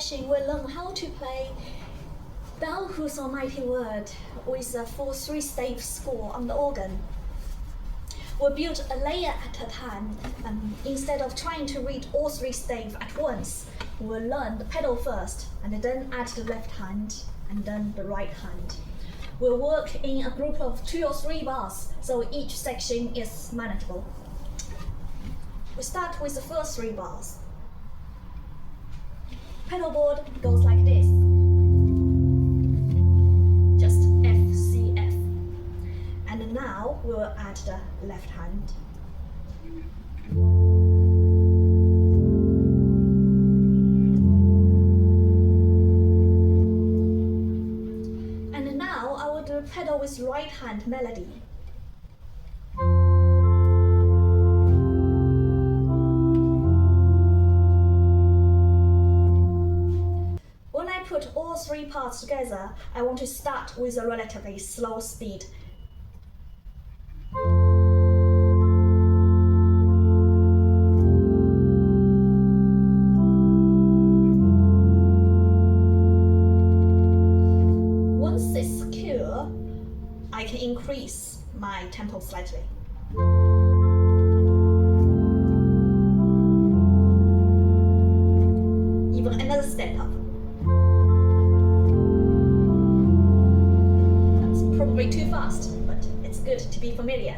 section, we'll learn how to play Thou Whose Almighty Word with a full 3-stave score on the organ. We'll build a layer at a time. Instead of trying to read all 3 staves at once, we'll learn the pedal first, and then add the left hand, and then the right hand. We'll work in a group of 2 or 3 bars, so each section is manageable. We start with the first 3 bars. Pedal board goes like this. Just F, C, F. And now we'll add the left hand. And now I will do pedal with right hand melody. When I put all 3 parts together, I want to start with a relatively slow speed. Once it's secure, I can increase my tempo slightly. Even another step up. Probably too fast, but it's good to be familiar.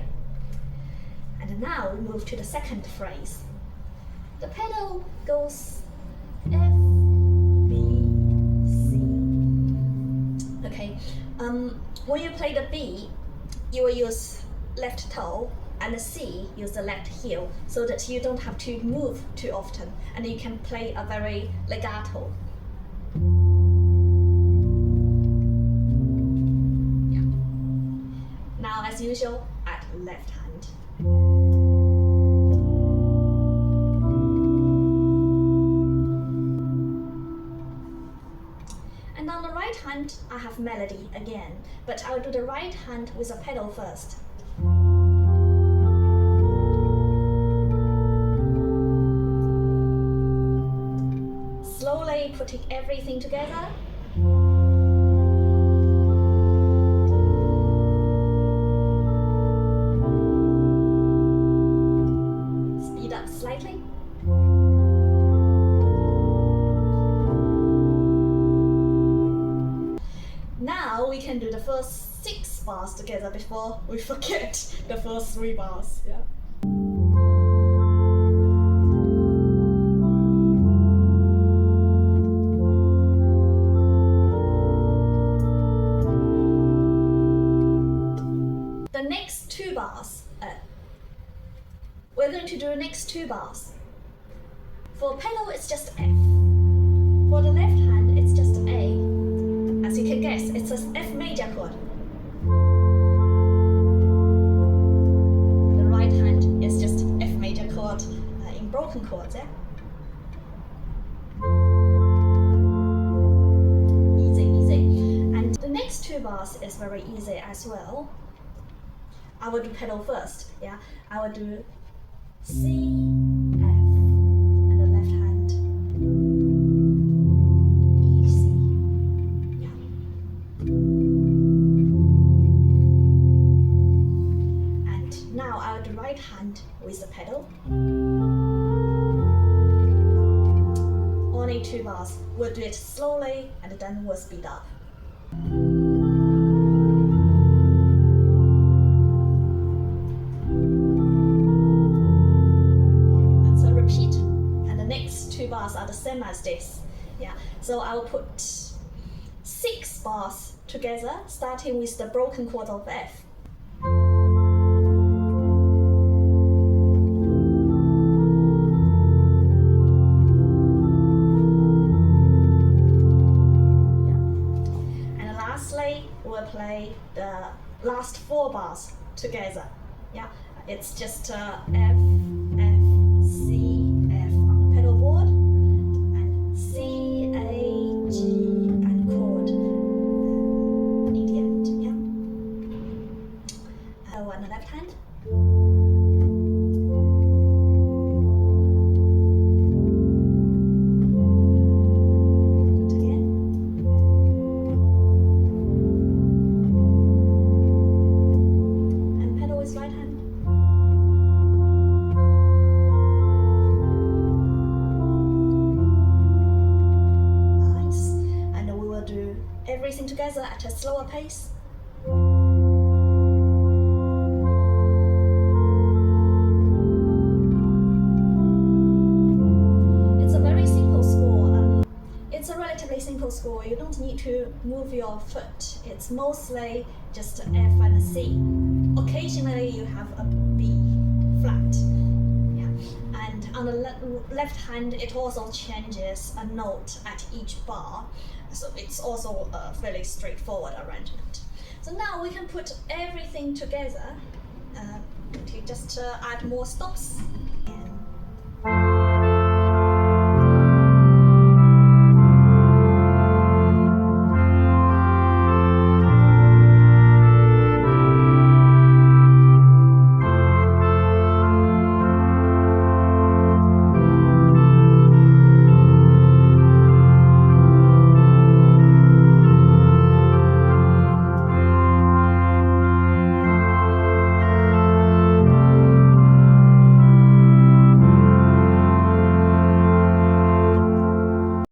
And now we move to the second phrase. The pedal goes F, B, C. Okay, when you play the B, you will use left toe, and the C use the left heel, so that you don't have to move too often, and you can play a very legato. Now, as usual, add left hand. And on the right hand, I have melody again, but I'll do the right hand with a pedal first. Slowly putting everything together. Slightly. Now we can do the first 6 bars together before we forget the first 3 bars. Yeah. The next 2 bars. We're going to do the next 2 bars. For pedal, it's just F. For the left hand, it's just A. As you can guess, it's an F major chord. The right hand is just F major chord in broken chords. Yeah? Easy, easy. And the next 2 bars is very easy as well. I will do pedal first. Yeah, I will do C, F, and the left hand, E, C. Yeah. And now I'll do right hand with the pedal. Only 2 bars. We'll do it slowly and then we'll speed up. Bars are the same as this. Yeah, so I will put 6 bars together, starting with the broken chord of F. Yeah. And lastly, we'll play the last 4 bars together. Yeah, it's just F, F, C, F on the pedal board. C, A, G, and chord in the end, yeah. On the left hand. together at a slower pace. It's a very simple score. It's a relatively simple score. You don't need to move your foot. It's mostly just F and C. Occasionally you have a B flat. Yeah. And on the left hand, it also changes a note at each bar. So it's also a fairly straightforward arrangement. So now we can put everything together to just add more stops.